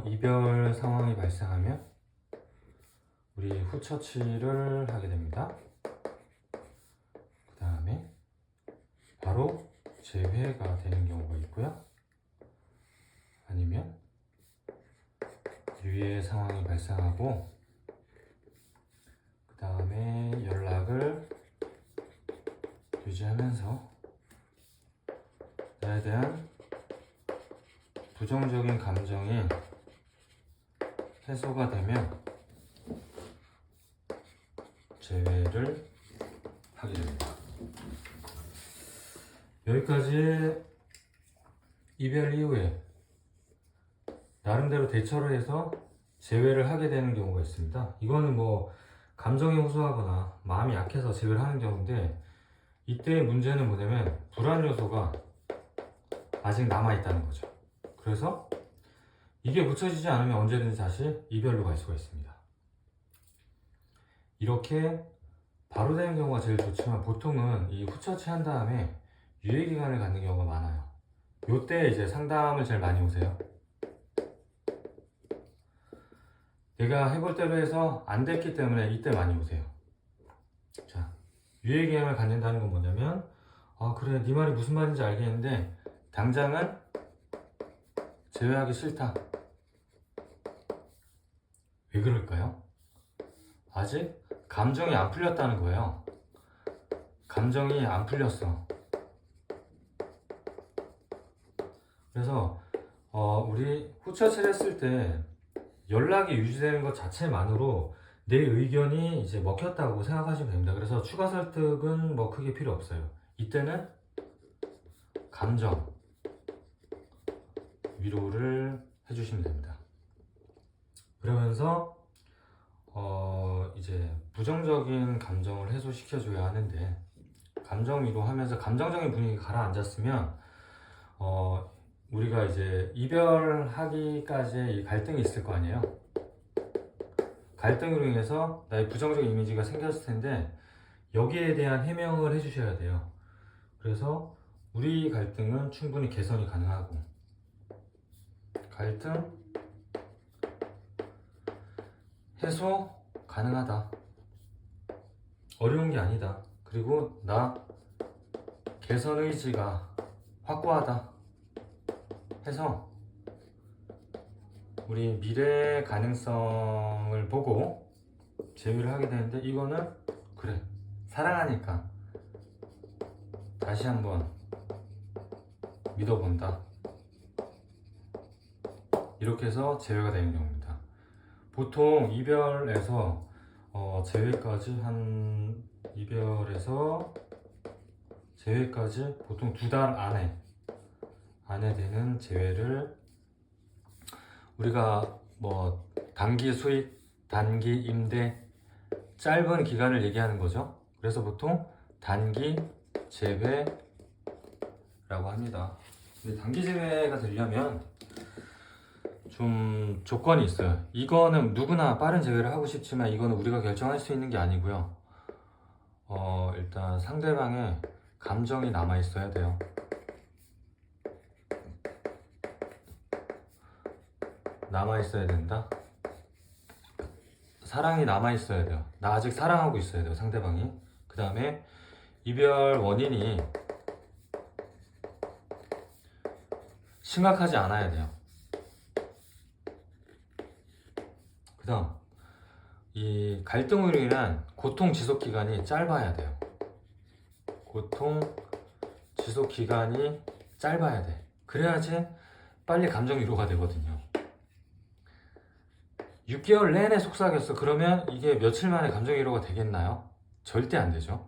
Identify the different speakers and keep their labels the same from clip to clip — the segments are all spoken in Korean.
Speaker 1: 이별 상황이 발생하면 우리 후처치를 하게 됩니다. 그 다음에 바로 재회가 되는 경우가 있고요. 아니면 유예 상황이 발생하고 그 다음에 연락을 유지하면서 나에 대한 부정적인 감정이 해소가 되면 재회를 하게 됩니다. 여기까지 이별 이후에 나름대로 대처를 해서 재회를 하게 되는 경우가 있습니다. 이거는 뭐 감정이 호소하거나 마음이 약해서 재회를 하는 경우인데, 이때의 문제는 뭐냐면 불안 요소가 아직 남아있다는 거죠. 그래서 이게 고쳐지지 않으면 언제든지 다시 이별로 갈 수가 있습니다. 이렇게 바로 되는 경우가 제일 좋지만, 보통은 이 후처치 한 다음에 유예기간을 갖는 경우가 많아요. 요때 이제 상담을 제일 많이 오세요. 내가 해볼 대로 해서 안 됐기 때문에 이때 많이 오세요. 자, 유예기간을 갖는다는 건 뭐냐면, 그래, 네 말이 무슨 말인지 알겠는데 당장은 재회하기 싫다. 왜 그럴까요? 아직 감정이 안 풀렸다는 거예요. 감정이 안 풀렸어. 그래서 우리 후처치를 했을 때 연락이 유지되는 것 자체만으로 내 의견이 이제 먹혔다고 생각하시면 됩니다. 그래서 추가 설득은 뭐 크게 필요 없어요. 이때는 감정 위로를 해주시면 됩니다. 그러면서 이제 부정적인 감정을 해소시켜줘야 하는데, 감정 위로하면서 감정적인 분위기가 가라앉았으면 우리가 이제 이별하기까지의 이 갈등이 있을 거 아니에요. 갈등으로 인해서 나의 부정적인 이미지가 생겼을 텐데 여기에 대한 해명을 해주셔야 돼요. 그래서 우리 갈등은 충분히 개선이 가능하고, 갈등 해소 가능하다. 어려운 게 아니다. 그리고 나 개선 의지가 확고하다 해서 우리 미래의 가능성을 보고 재회를 하게 되는데, 이거는 그래, 사랑하니까 다시 한번 믿어본다. 이렇게 해서 재회가 되는 경우입니다. 보통 이별에서 이별에서 재회까지 보통 2달 안에 되는 재회를 우리가 뭐 단기 수익, 단기 임대, 짧은 기간을 얘기하는 거죠. 그래서 보통 단기 재회라고 합니다. 근데 단기 재회가 되려면 좀 조건이 있어요. 이거는 누구나 빠른 재회를 하고 싶지만 이거는 우리가 결정할 수 있는 게 아니고요. 일단 상대방의 감정이 남아 있어야 돼요. 남아 있어야 된다. 사랑이 남아 있어야 돼요. 나 아직 사랑하고 있어야 돼요, 상대방이. 그 다음에 이별 원인이 심각하지 않아야 돼요. 그 다음, 이 갈등으로 인한 고통 지속 기간이 짧아야 돼요. 고통 지속 기간이 짧아야 돼. 그래야지 빨리 감정 위로가 되거든요. 6개월 내내 속삭였어. 그러면 이게 며칠 만에 감정 위로가 되겠나요? 절대 안 되죠.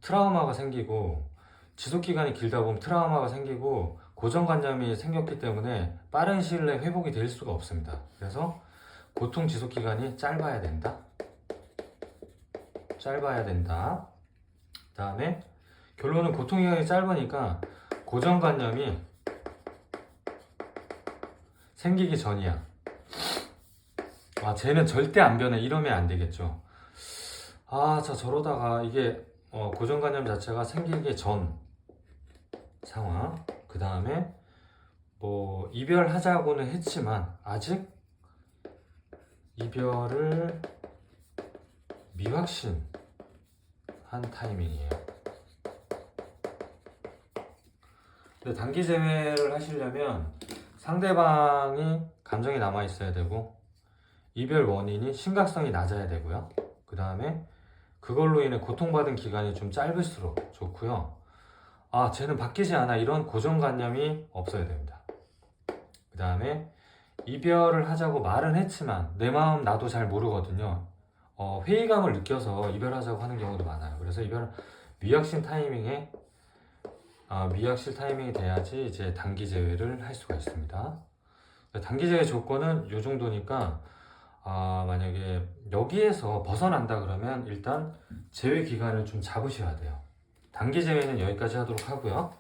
Speaker 1: 트라우마가 생기고, 지속 기간이 길다 보면 트라우마가 생기고 고정관념이 생겼기 때문에 빠른 시일 내에 회복이 될 수가 없습니다. 그래서 고통 지속 기간이 짧아야 된다. 그 다음에 결론은 고통 기간이 짧으니까 고정관념이 생기기 전이야. 쟤는 절대 안 변해, 이러면 안 되겠죠. 저러다가 이게 고정관념 자체가 생기기 전 상황. 그 다음에 뭐 이별하자고는 했지만 아직 이별을 미확신한 타이밍이에요. 근데 단기 재회를 하시려면 상대방이 감정이 남아 있어야 되고 이별 원인이 심각성이 낮아야 되고요. 그 다음에 그걸로 인해 고통받은 기간이 좀 짧을수록 좋고요. 아, 쟤는 바뀌지 않아, 이런 고정관념이 없어야 됩니다. 그 다음에 이별을 하자고 말은 했지만 내 마음 나도 잘 모르거든요. 회의감을 느껴서 이별하자고 하는 경우도 많아요. 그래서 이별 미확신 타이밍에 미확실 타이밍이 돼야지 이제 단기 재회를 할 수가 있습니다. 단기 재회 조건은 이 정도니까 만약에 여기에서 벗어난다 그러면 일단 재회 기간을 좀 잡으셔야 돼요. 단기 재회는 여기까지 하도록 하고요.